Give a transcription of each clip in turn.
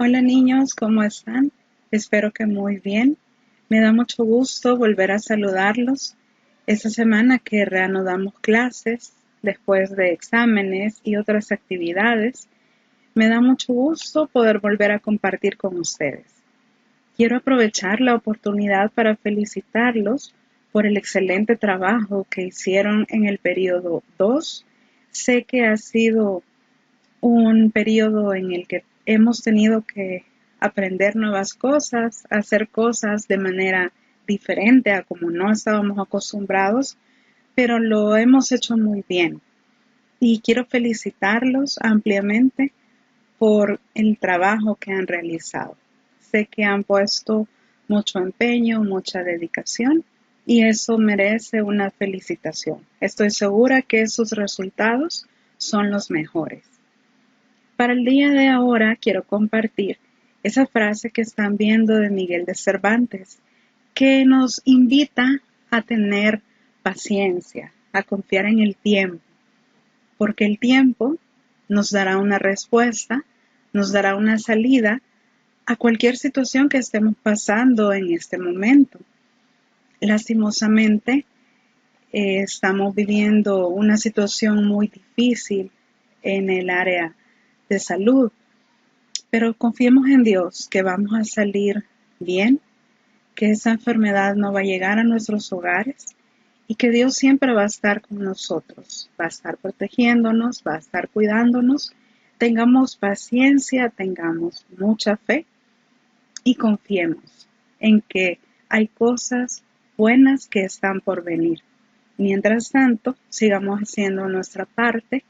Hola niños, ¿cómo están? Espero que muy bien. Me da mucho gusto volver a saludarlos esta semana que reanudamos clases después de exámenes y otras actividades. Me da mucho gusto poder volver a compartir con ustedes. Quiero aprovechar la oportunidad para felicitarlos por el excelente trabajo que hicieron en el periodo 2. Sé que ha sido un periodo en el que hemos tenido que aprender nuevas cosas, hacer cosas de manera diferente a como no estábamos acostumbrados, pero lo hemos hecho muy bien. Y quiero felicitarlos ampliamente por el trabajo que han realizado. Sé que han puesto mucho empeño, mucha dedicación y eso merece una felicitación. Estoy segura que sus resultados son los mejores. Para el día de ahora quiero compartir esa frase que están viendo de Miguel de Cervantes, que nos invita a tener paciencia, a confiar en el tiempo, porque el tiempo nos dará una respuesta, nos dará una salida a cualquier situación que estemos pasando en este momento. Lastimosamente, estamos viviendo una situación muy difícil en el área de salud. Pero confiemos en Dios que vamos a salir bien, que esa enfermedad no va a llegar a nuestros hogares y que Dios siempre va a estar con nosotros, va a estar protegiéndonos, va a estar cuidándonos. Tengamos paciencia, tengamos mucha fe y confiemos en que hay cosas buenas que están por venir. Mientras tanto, sigamos haciendo nuestra parte,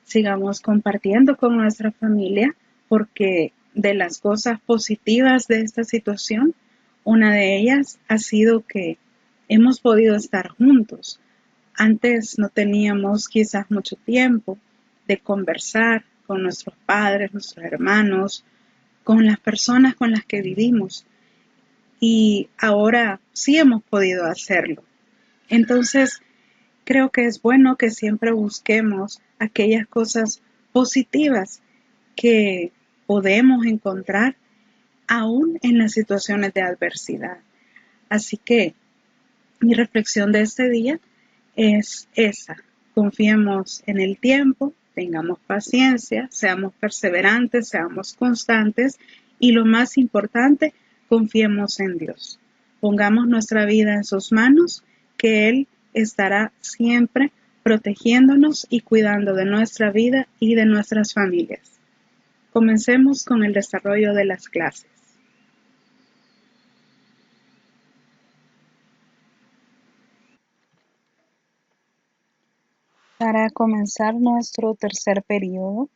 sigamos compartiendo con nuestra familia, porque de las cosas positivas de esta situación, una de ellas ha sido que hemos podido estar juntos. Antes no teníamos quizás mucho tiempo de conversar con nuestros padres, nuestros hermanos, con las personas con las que vivimos y ahora sí hemos podido hacerlo. Entonces, creo que es bueno que siempre busquemos aquellas cosas positivas que podemos encontrar aún en las situaciones de adversidad. Así que mi reflexión de este día es esa. Confiemos en el tiempo, tengamos paciencia, seamos perseverantes, seamos constantes y lo más importante, confiemos en Dios. Pongamos nuestra vida en sus manos, que Él estará siempre protegiéndonos y cuidando de nuestra vida y de nuestras familias. Comencemos con el desarrollo de las clases. Para comenzar nuestro tercer periodo,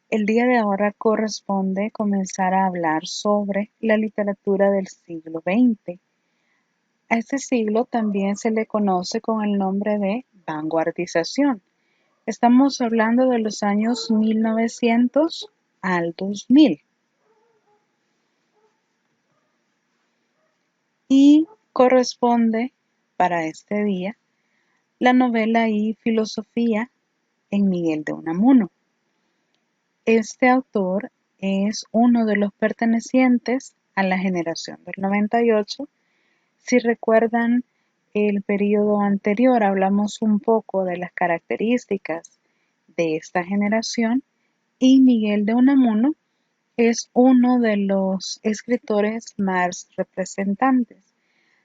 el día de ahora corresponde comenzar a hablar sobre la literatura del siglo XX. A este siglo también se le conoce con el nombre de vanguardización. Estamos hablando de los años 1900 al 2000. Y corresponde para este día la novela y filosofía en Miguel de Unamuno. Este autor es uno de los pertenecientes a la generación del 98. Si recuerdan el periodo anterior, hablamos un poco de las características de esta generación y Miguel de Unamuno es uno de los escritores más representantes.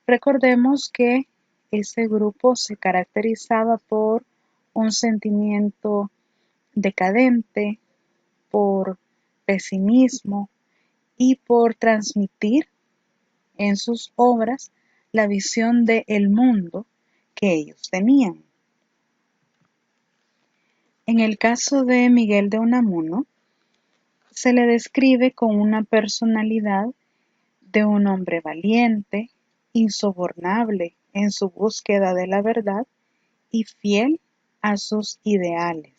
Recordemos que ese grupo se caracterizaba por un sentimiento decadente, por pesimismo y por transmitir en sus obras la visión de el mundo que ellos tenían. En el caso de Miguel de Unamuno, se le describe con una personalidad de un hombre valiente, insobornable en su búsqueda de la verdad y fiel a sus ideales.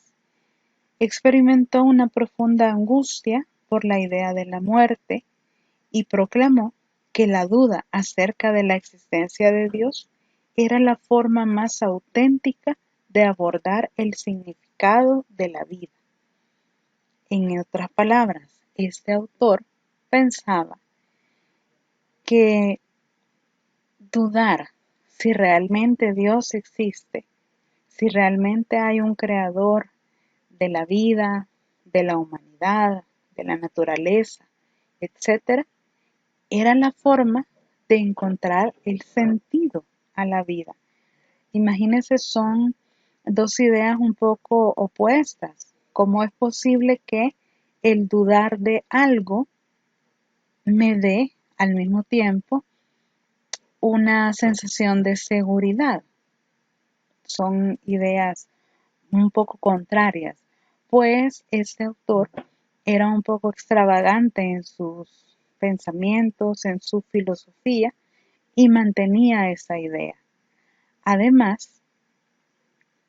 Experimentó una profunda angustia por la idea de la muerte y proclamó que la duda acerca de la existencia de Dios era la forma más auténtica de abordar el significado de la vida. En otras palabras, este autor pensaba que dudar si realmente Dios existe, si realmente hay un creador de la vida, de la humanidad, de la naturaleza, etcétera, era la forma de encontrar el sentido a la vida. Imagínense, son dos ideas un poco opuestas. ¿Cómo es posible que el dudar de algo me dé al mismo tiempo una sensación de seguridad? Son ideas un poco contrarias, pues este autor era un poco extravagante en sus pensamientos, en su filosofía, y mantenía esa idea. Además,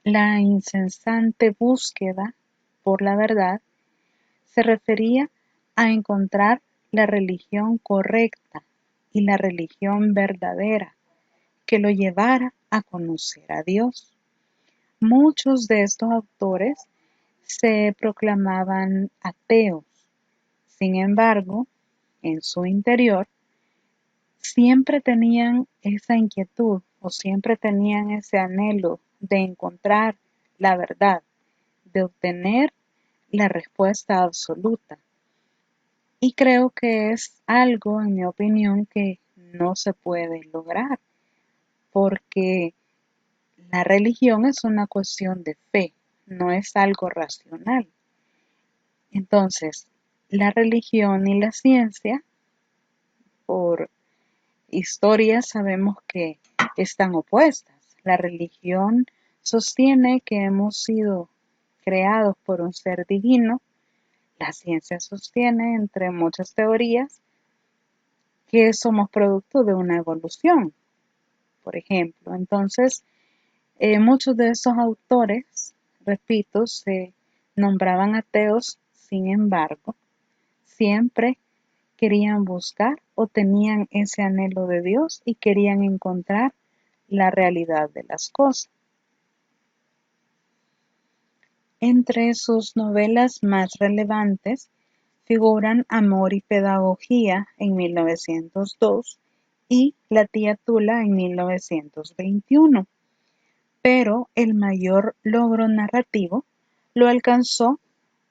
la incesante búsqueda por la verdad se refería a encontrar la religión correcta y la religión verdadera que lo llevara a conocer a Dios. Muchos de estos autores se proclamaban ateos. Sin embargo, en su interior siempre tenían esa inquietud o siempre tenían ese anhelo de encontrar la verdad, de obtener la respuesta absoluta. Y creo que es algo, en mi opinión, que no se puede lograr, porque la religión es una cuestión de fe, no es algo racional. Entonces, la religión y la ciencia, por historia, sabemos que están opuestas. La religión sostiene que hemos sido creados por un ser divino. La ciencia sostiene, entre muchas teorías, que somos producto de una evolución, por ejemplo. Entonces, muchos de esos autores, repito, se nombraban ateos. Sin embargo, siempre querían buscar o tenían ese anhelo de Dios y querían encontrar la realidad de las cosas. Entre sus novelas más relevantes figuran Amor y Pedagogía en 1902 y La tía Tula en 1921, pero el mayor logro narrativo lo alcanzó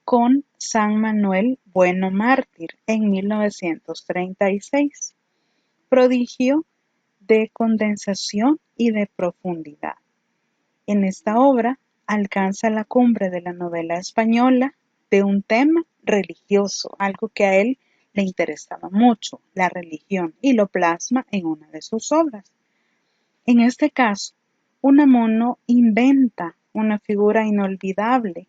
con San Manuel Bueno Mártir en 1936, prodigio de condensación y de profundidad. En esta obra alcanza la cumbre de la novela española de un tema religioso, algo que a él le interesaba mucho, la religión, y lo plasma en una de sus obras. En este caso, Unamuno inventa una figura inolvidable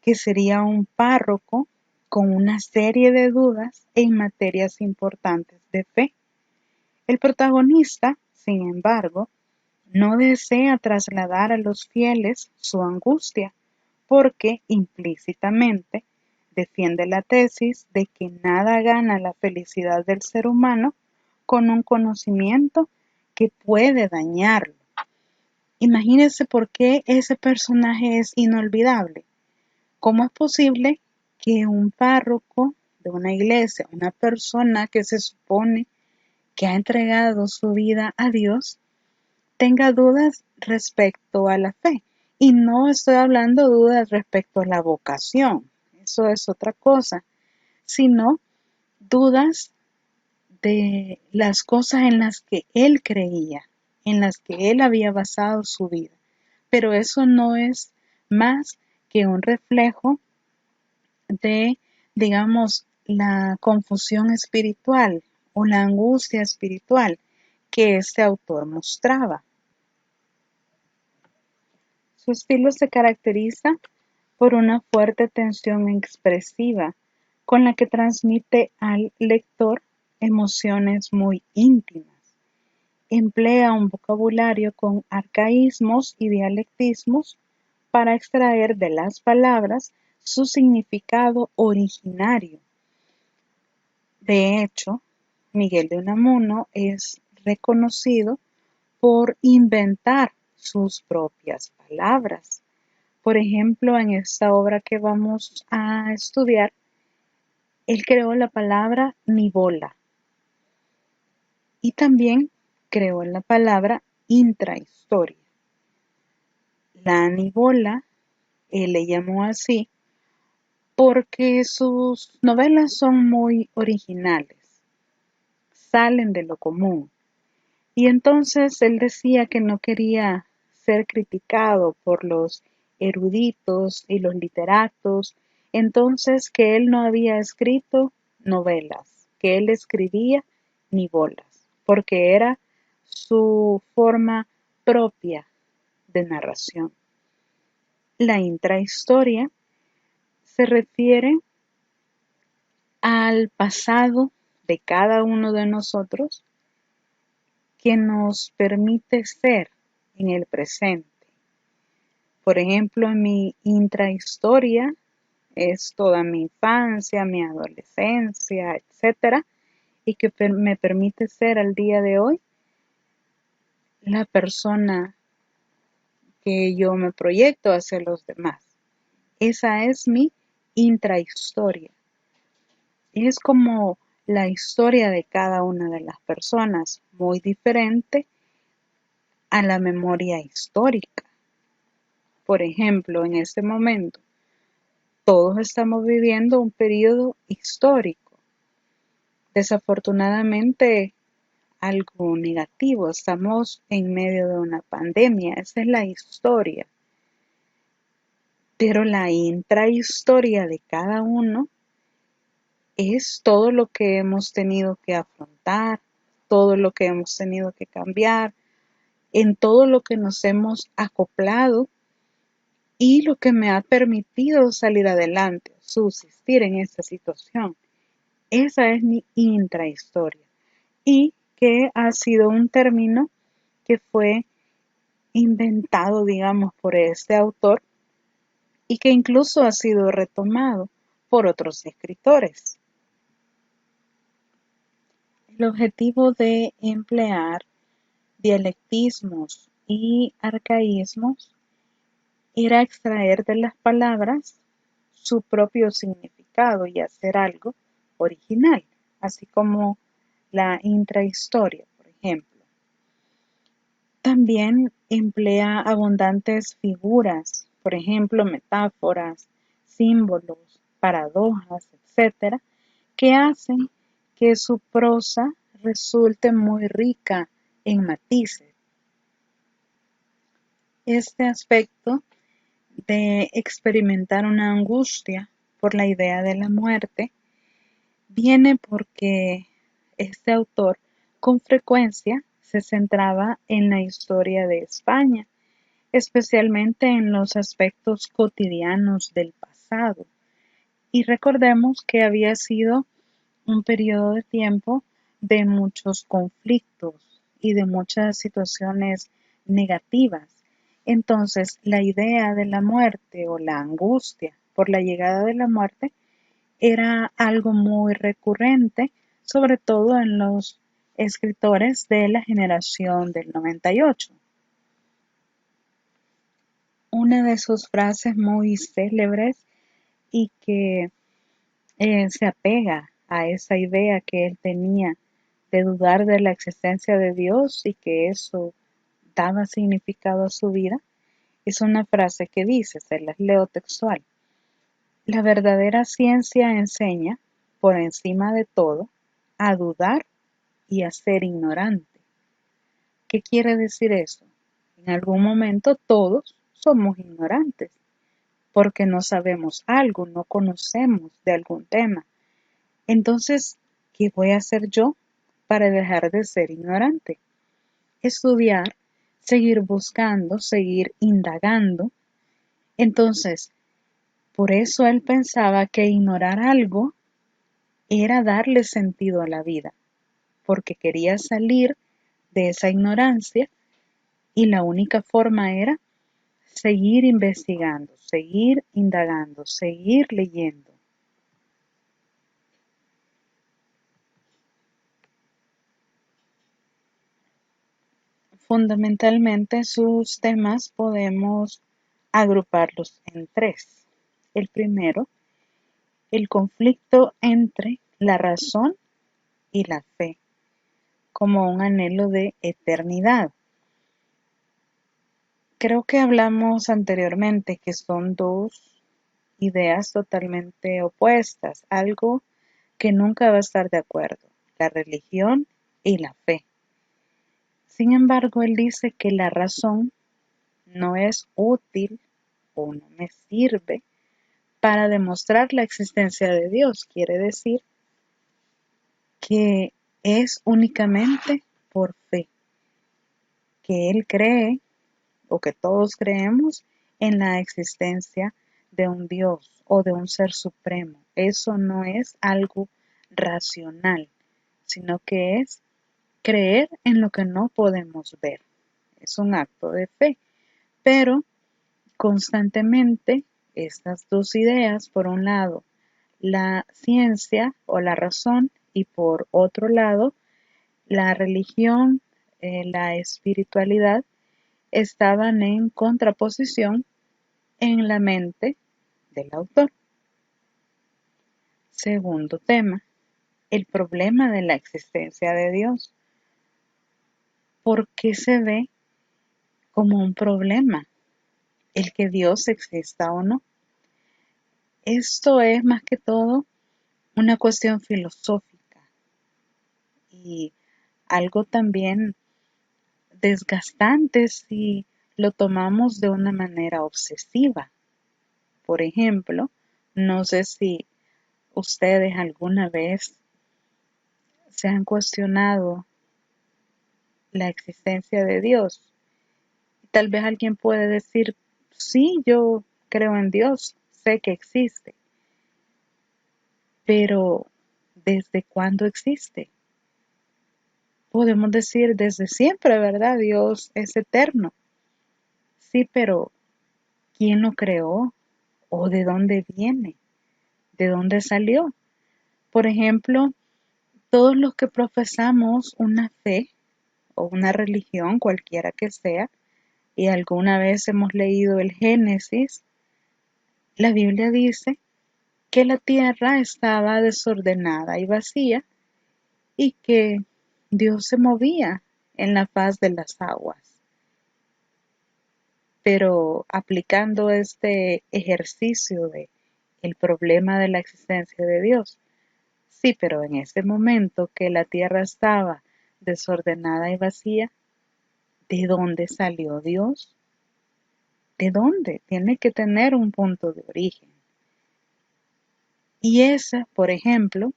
que sería un párroco con una serie de dudas en materias importantes de fe. El protagonista, sin embargo, no desea trasladar a los fieles su angustia, porque implícitamente defiende la tesis de que nada gana la felicidad del ser humano con un conocimiento que puede dañarlo. Imagínense por qué ese personaje es inolvidable. ¿Cómo es posible que un párroco de una iglesia, una persona que se supone que ha entregado su vida a Dios, tenga dudas respecto a la fe? Y no estoy hablando dudas respecto a la vocación, eso es otra cosa, sino dudas de las cosas en las que él creía, en las que él había basado su vida. Pero eso no es más que un reflejo de, digamos, la confusión espiritual o la angustia espiritual que este autor mostraba. Su estilo se caracteriza por una fuerte tensión expresiva con la que transmite al lector emociones muy íntimas. Emplea un vocabulario con arcaísmos y dialectismos para extraer de las palabras su significado originario. De hecho, Miguel de Unamuno es reconocido por inventar sus propias palabras. Por ejemplo, en esta obra que vamos a estudiar, Él creó la palabra nivola y también creó la palabra intrahistoria. La nivola, él le llamó así porque sus novelas son muy originales, salen de lo común. Y entonces él decía que no quería ser criticado por los eruditos y los literatos, entonces que él no había escrito novelas, que él escribía nivolas, porque era su forma propia de narración. La intrahistoria se refiere al pasado de cada uno de nosotros que nos permite ser en el presente. Por ejemplo, en mi intrahistoria es toda mi infancia, mi adolescencia, etcétera, y que me permite ser al día de hoy la persona que yo me proyecto hacia los demás. Esa es mi intrahistoria. Es como la historia de cada una de las personas, muy diferente a la memoria histórica. Por ejemplo, en este momento, todos estamos viviendo un periodo histórico. Desafortunadamente, algo negativo. Estamos en medio de una pandemia. Esa es la historia. Pero la intrahistoria de cada uno es todo lo que hemos tenido que afrontar, todo lo que hemos tenido que cambiar, en todo lo que nos hemos acoplado y lo que me ha permitido salir adelante, subsistir en esta situación. Esa es mi intrahistoria y que ha sido un término que fue inventado, digamos, por este autor y que incluso ha sido retomado por otros escritores. El objetivo de emplear dialectismos y arcaísmos era extraer de las palabras su propio significado y hacer algo original, así como la intrahistoria, por ejemplo. También emplea abundantes figuras, por ejemplo, metáforas, símbolos, paradojas, etcétera, que hacen que su prosa resulte muy rica en matices. Este aspecto de experimentar una angustia por la idea de la muerte viene porque este autor con frecuencia se centraba en la historia de España, especialmente en los aspectos cotidianos del pasado. Y recordemos que había sido un periodo de tiempo de muchos conflictos y de muchas situaciones negativas. Entonces, la idea de la muerte o la angustia por la llegada de la muerte era algo muy recurrente, sobre todo en los escritores de la generación del 98. Una de sus frases muy célebres y que se apega a esa idea que él tenía de dudar de la existencia de Dios y que eso daba significado a su vida, es una frase que dice, se las leo textual: la verdadera ciencia enseña, por encima de todo, a dudar y a ser ignorante. ¿Qué quiere decir eso? En algún momento todos somos ignorantes, porque no sabemos algo, no conocemos de algún tema. Entonces, ¿qué voy a hacer yo para dejar de ser ignorante? Estudiar, seguir buscando, seguir indagando. Entonces, por eso él pensaba que ignorar algo era darle sentido a la vida, porque quería salir de esa ignorancia y la única forma era seguir investigando, seguir indagando, seguir leyendo. Fundamentalmente sus temas podemos agruparlos en tres. El primero el conflicto entre la razón y la fe, como un anhelo de eternidad. Creo que hablamos anteriormente que son dos ideas totalmente opuestas, algo que nunca va a estar de acuerdo, la religión y la fe. Sin embargo, él dice que la razón no es útil o no me sirve para demostrar la existencia de Dios. Quiere decir que es únicamente por fe, que él cree o que todos creemos en la existencia de un Dios o de un ser supremo. Eso no es algo racional, sino que es creer en lo que no podemos ver. Es un acto de fe, pero constantemente estas dos ideas, por un lado, la ciencia o la razón y por otro lado, la religión, la espiritualidad, estaban en contraposición en la mente del autor. Segundo tema, el problema de la existencia de Dios. ¿Por qué se ve como un problema el que Dios exista o no? Esto es más que todo una cuestión filosófica y algo también desgastante si lo tomamos de una manera obsesiva. Por ejemplo, no sé si ustedes alguna vez se han cuestionado la existencia de Dios. Tal vez alguien puede decir, sí, yo creo en Dios, sé que existe, pero ¿desde cuándo existe? Podemos decir desde siempre, ¿verdad? Dios es eterno. Sí, pero ¿quién lo creó? ¿O de dónde viene? ¿De dónde salió? Por ejemplo, todos los que profesamos una fe o una religión, cualquiera que sea, y alguna vez hemos leído el Génesis, la Biblia dice que la tierra estaba desordenada y vacía y que Dios se movía en la faz de las aguas. Pero aplicando este ejercicio de el problema de la existencia de Dios, sí, pero en ese momento que la tierra estaba desordenada y vacía, ¿de dónde salió Dios? ¿De dónde? Tiene que tener un punto de origen. Y ese, por ejemplo,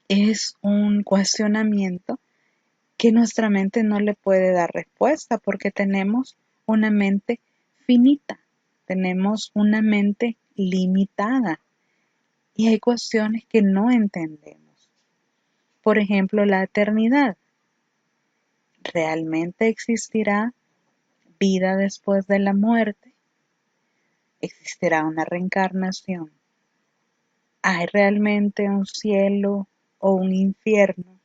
es un cuestionamiento que nuestra mente no le puede dar respuesta porque tenemos una mente finita, tenemos una mente limitada y hay cuestiones que no entendemos. Por ejemplo, la eternidad. ¿Realmente existirá vida después de la muerte? ¿Existirá una reencarnación? ¿Hay realmente un cielo o un infierno?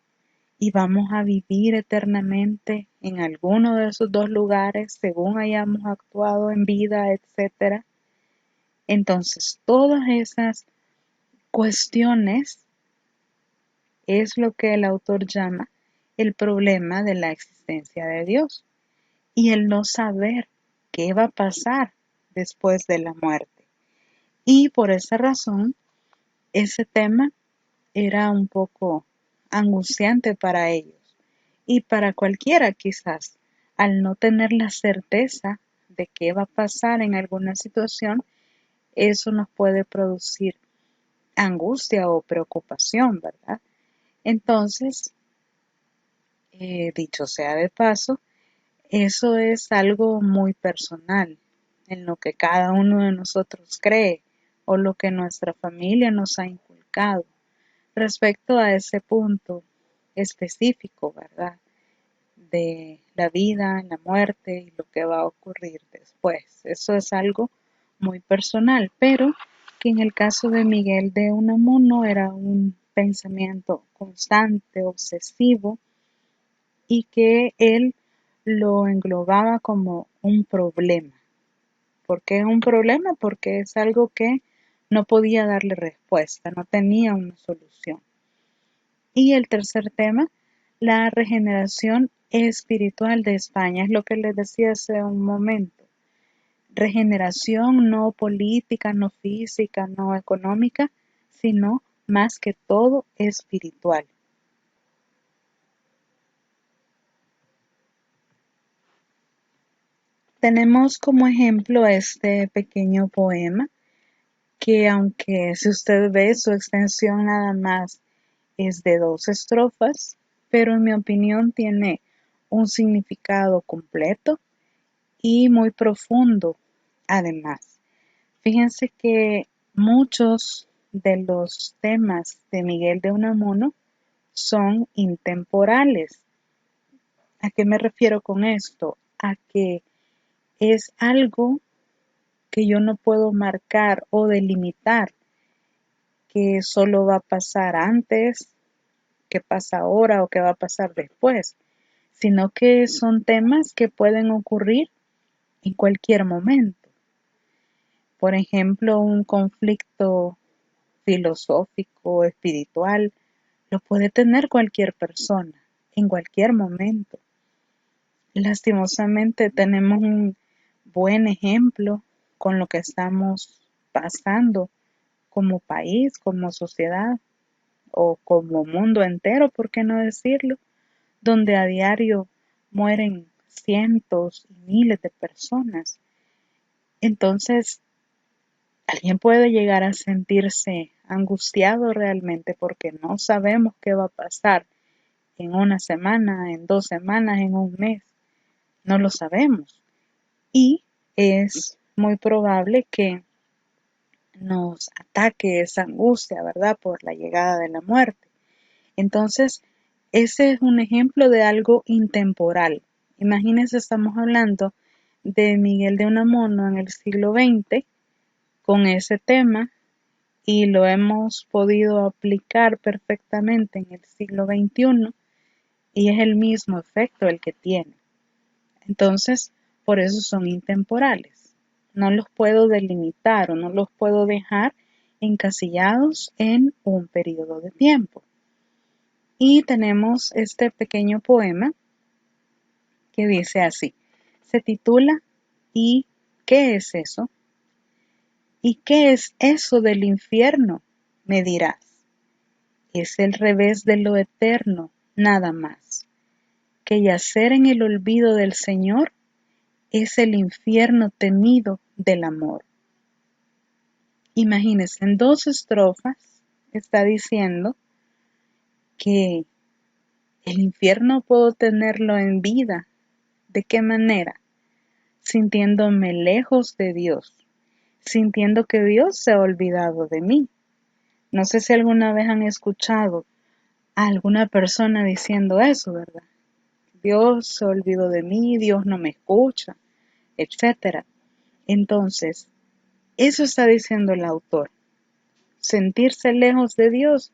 ¿Y vamos a vivir eternamente en alguno de esos dos lugares según hayamos actuado en vida, etcétera? Entonces, todas esas cuestiones es lo que el autor llama el problema de la existencia de Dios y el no saber qué va a pasar después de la muerte. Y por esa razón, ese tema era un poco angustiante para ellos y para cualquiera quizás, al no tener la certeza de qué va a pasar en alguna situación, eso nos puede producir angustia o preocupación, ¿verdad? Entonces, dicho sea de paso, eso es algo muy personal, en lo que cada uno de nosotros cree o lo que nuestra familia nos ha inculcado respecto a ese punto específico, ¿verdad? De la vida, la muerte y lo que va a ocurrir después. Eso es algo muy personal, pero que en el caso de Miguel de Unamuno era un pensamiento constante, obsesivo, y que él lo englobaba como un problema. ¿Por qué es un problema? Porque es algo que no podía darle respuesta, no tenía una solución. Y el tercer tema, la regeneración espiritual de España, es lo que les decía hace un momento. Regeneración no política, no física, no económica, sino más que todo espiritual. Tenemos como ejemplo este pequeño poema que, aunque si usted ve su extensión nada más es de 2 estrofas, pero en mi opinión tiene un significado completo y muy profundo además. Fíjense que muchos de los temas de Miguel de Unamuno son intemporales. ¿A qué me refiero con esto? A que es algo que yo no puedo marcar o delimitar, que solo va a pasar antes, que pasa ahora o que va a pasar después, sino que son temas que pueden ocurrir en cualquier momento. Por ejemplo, un conflicto filosófico, espiritual, lo puede tener cualquier persona, en cualquier momento. Lastimosamente tenemos un buen ejemplo con lo que estamos pasando como país, como sociedad o como mundo entero, ¿por qué no decirlo? Donde a diario mueren cientos y miles de personas. Entonces, alguien puede llegar a sentirse angustiado realmente porque no sabemos qué va a pasar en una semana, en 2 semanas, en un mes. No lo sabemos. Y es muy probable que nos ataque esa angustia, ¿verdad? Por la llegada de la muerte. Entonces, ese es un ejemplo de algo intemporal. Imagínense, estamos hablando de Miguel de Unamuno en el siglo XX con ese tema y lo hemos podido aplicar perfectamente en el siglo XXI y es el mismo efecto el que tiene. Entonces, por eso son intemporales. No los puedo delimitar o no los puedo dejar encasillados en un periodo de tiempo. Y tenemos este pequeño poema que dice así, se titula ¿Y qué es eso? ¿Y qué es eso del infierno? Me dirás. Es el revés de lo eterno, nada más. Que yacer en el olvido del Señor es el infierno temido del amor. Imagínense, en 2 estrofas está diciendo que el infierno puedo tenerlo en vida. ¿De qué manera? Sintiéndome lejos de Dios, sintiendo que Dios se ha olvidado de mí. No sé si alguna vez han escuchado a alguna persona diciendo eso, ¿verdad? Dios se olvidó de mí, Dios no me escucha, etcétera. Entonces, eso está diciendo el autor. Sentirse lejos de Dios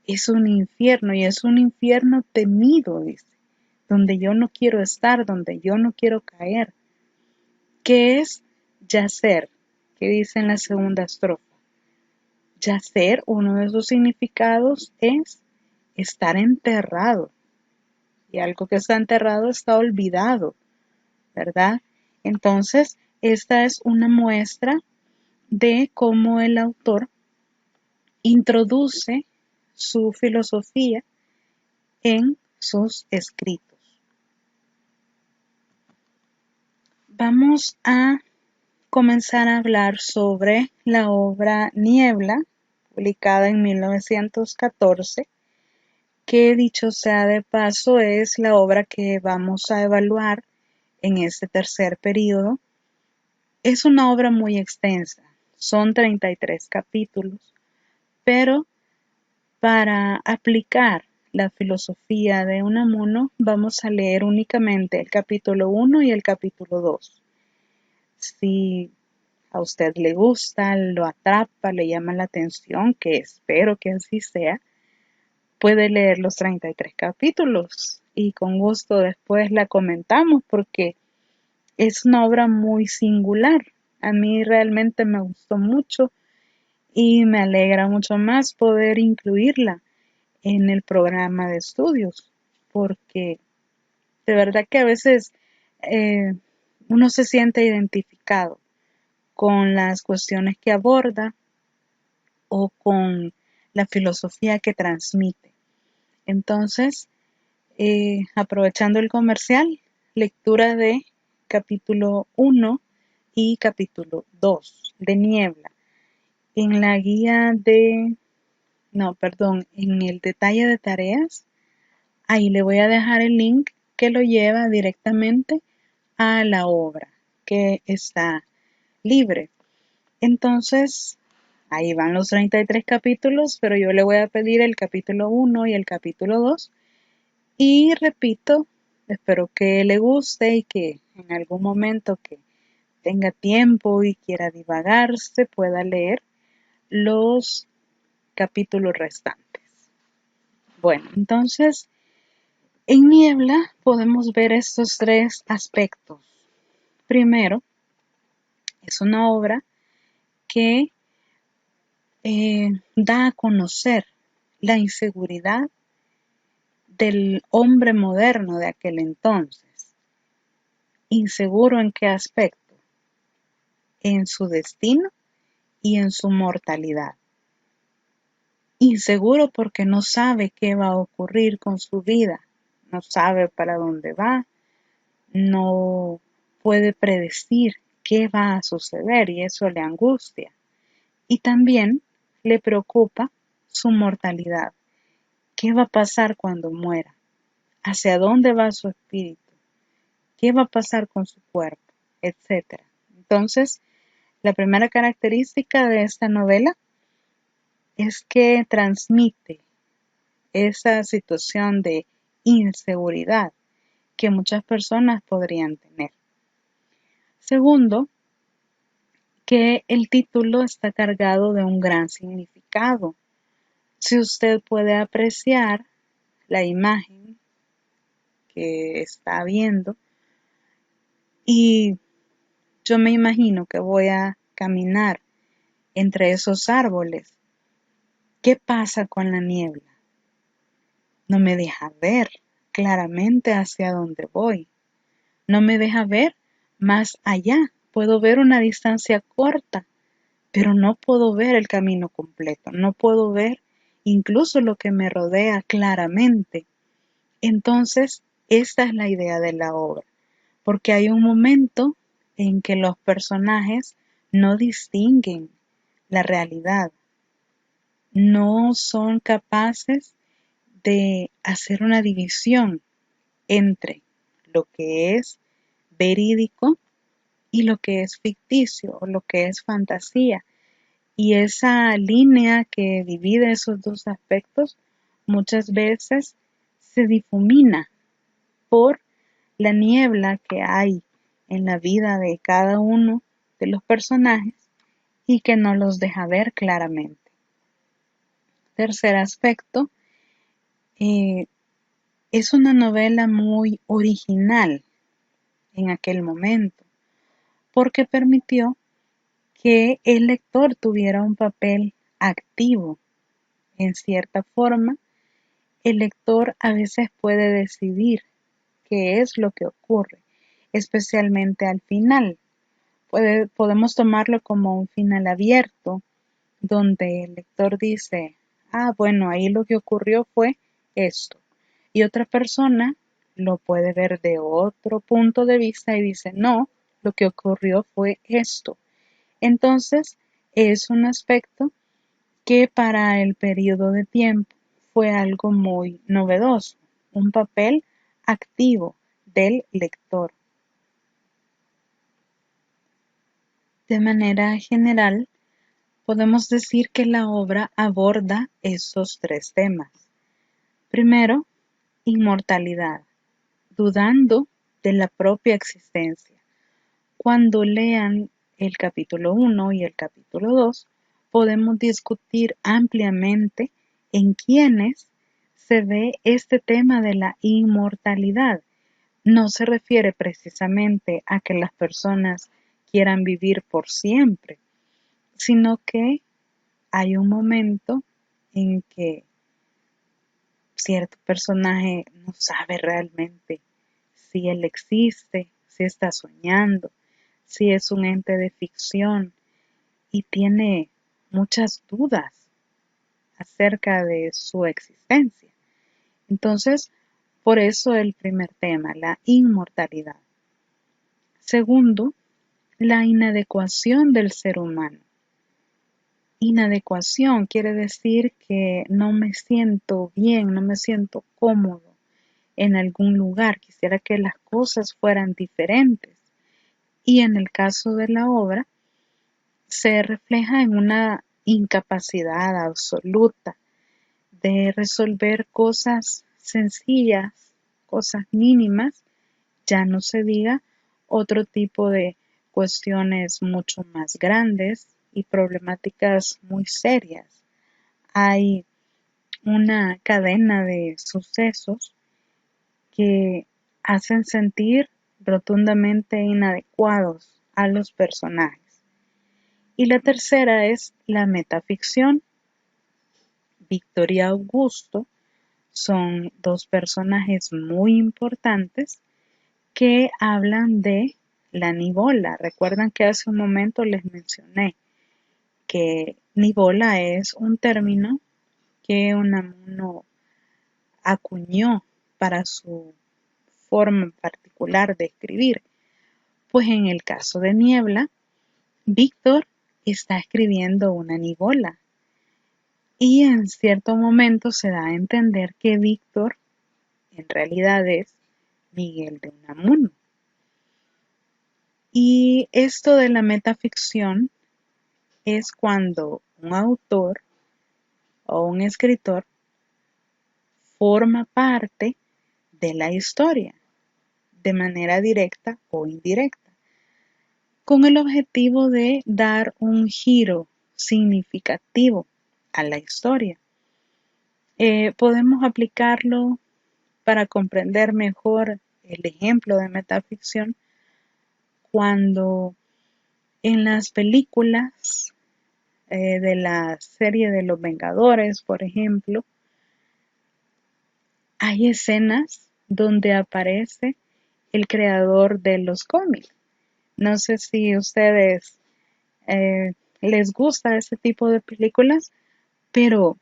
es un infierno y es un infierno temido, dice, donde yo no quiero estar, donde yo no quiero caer. ¿Qué es yacer? ¿Qué dice en la segunda estrofa? Yacer, uno de sus significados es estar enterrado. Y algo que está enterrado está olvidado, ¿verdad? Entonces, esta es una muestra de cómo el autor introduce su filosofía en sus escritos. Vamos a comenzar a hablar sobre la obra Niebla, publicada en 1914, que dicho sea de paso es la obra que vamos a evaluar en este tercer periodo. Es una obra muy extensa, son 33 capítulos, pero para aplicar la filosofía de Unamuno vamos a leer únicamente el capítulo 1 y el capítulo 2. Si a usted le gusta, lo atrapa, le llama la atención, que espero que así sea, puede leer los 33 capítulos y con gusto después la comentamos porque es una obra muy singular. A mí realmente me gustó mucho y me alegra mucho más poder incluirla en el programa de estudios, porque de verdad que a veces eh, uno se siente identificado con las cuestiones que aborda o con la filosofía que transmite. Entonces, aprovechando el comercial, lectura de capítulo 1 y capítulo 2 de Niebla. En la guía de, no, perdón, en el detalle de tareas, ahí le voy a dejar el link que lo lleva directamente a la obra que está libre. Entonces, ahí van los 33 capítulos, pero yo le voy a pedir el capítulo 1 y el capítulo 2. Y repito, espero que le guste y que en algún momento que tenga tiempo y quiera divagarse pueda leer los capítulos restantes. Bueno, entonces en Niebla podemos ver estos tres aspectos. Primero, es una obra que da a conocer la inseguridad del hombre moderno de aquel entonces. ¿Inseguro en qué aspecto? En su destino y en su mortalidad. Inseguro porque no sabe qué va a ocurrir con su vida, no sabe para dónde va, no puede predecir qué va a suceder y eso le angustia. Y también le preocupa su mortalidad. ¿Qué va a pasar cuando muera? ¿Hacia dónde va su espíritu? ¿Qué va a pasar con su cuerpo? Etcétera. Entonces, la primera característica de esta novela es que transmite esa situación de inseguridad que muchas personas podrían tener. Segundo, que el título está cargado de un gran significado. Si usted puede apreciar la imagen que está viendo, y yo me imagino que voy a caminar entre esos árboles, ¿qué pasa con la niebla? No me deja ver claramente hacia dónde voy. No me deja ver más allá. Puedo ver una distancia corta, pero no puedo ver el camino completo. No puedo ver incluso lo que me rodea claramente. Entonces, esta es la idea de la obra, porque hay un momento en que los personajes no distinguen la realidad, no son capaces de hacer una división entre lo que es verídico y lo que es ficticio o lo que es fantasía. Y esa línea que divide esos dos aspectos muchas veces se difumina por la niebla que hay en la vida de cada uno de los personajes y que no los deja ver claramente. Tercer aspecto, eh, es una novela muy original en aquel momento porque permitió que el lector tuviera un papel activo. En cierta forma, el lector a veces puede decidir qué es lo que ocurre, especialmente al final. Podemos tomarlo como un final abierto, donde el lector dice, ah, bueno, ahí lo que ocurrió fue esto. Y otra persona lo puede ver de otro punto de vista y dice, no, lo que ocurrió fue esto. Entonces, es un aspecto que para el periodo de tiempo fue algo muy novedoso, un papel activo del lector. De manera general, podemos decir que la obra aborda estos tres temas. Primero, inmortalidad, dudando de la propia existencia. Cuando lean el capítulo 1 y el capítulo 2, podemos discutir ampliamente en quiénes se ve este tema de la inmortalidad. No se refiere precisamente a que las personas quieran vivir por siempre, sino que hay un momento en que cierto personaje no sabe realmente si él existe, si está soñando, si es un ente de ficción y tiene muchas dudas acerca de su existencia. Entonces, por eso el primer tema, la inmortalidad. Segundo, la inadecuación del ser humano. Inadecuación quiere decir que no me siento bien, no me siento cómodo en algún lugar, quisiera que las cosas fueran diferentes. Y en el caso de la obra, se refleja en una incapacidad absoluta de resolver cosas sencillas, cosas mínimas, ya no se diga otro tipo de cuestiones mucho más grandes y problemáticas muy serias. Hay una cadena de sucesos que hacen sentir rotundamente inadecuados a los personajes. Y la tercera es la metaficción. Víctor y Augusto son dos personajes muy importantes que hablan de la nivola. Recuerdan que hace un momento les mencioné que nivola es un término que Unamuno acuñó para su forma particular de escribir. Pues en el caso de Niebla, Víctor está escribiendo una nivola y en cierto momento se da a entender que Víctor en realidad es Miguel de Unamuno. Y esto de la metaficción es cuando un autor o un escritor forma parte de la historia de manera directa o indirecta, con el objetivo de dar un giro significativo a la historia. Podemos aplicarlo para comprender mejor el ejemplo de metaficción cuando en las películas de la serie de los Vengadores, por ejemplo, hay escenas donde aparece el creador de los cómics. No sé si a ustedes eh, les gusta ese tipo de películas, pero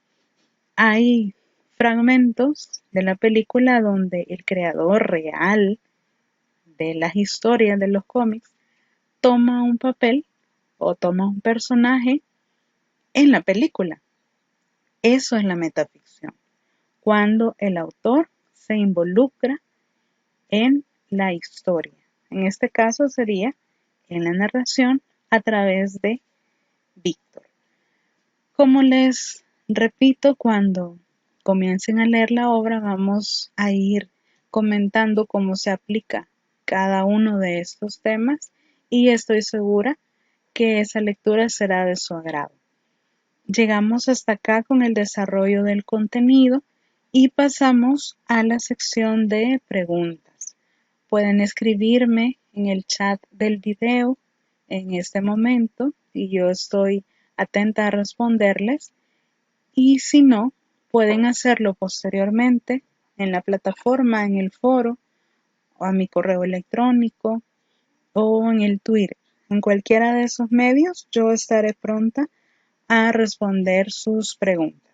hay fragmentos de la película donde el creador real de las historias de los cómics toma un papel o toma un personaje en la película. Eso es la metaficción, cuando el autor se involucra en la historia. En este caso sería en la narración a través de Víctor. Como les repito, cuando comiencen a leer la obra vamos a ir comentando cómo se aplica cada uno de estos temas y estoy segura que esa lectura será de su agrado. Llegamos hasta acá con el desarrollo del contenido y pasamos a la sección de preguntas. Pueden escribirme en el chat del video en este momento y yo estoy atenta a responderles. Y si no, pueden hacerlo posteriormente en la plataforma, en el foro, o a mi correo electrónico o en el Twitter. En cualquiera de esos medios yo estaré pronta a responder sus preguntas.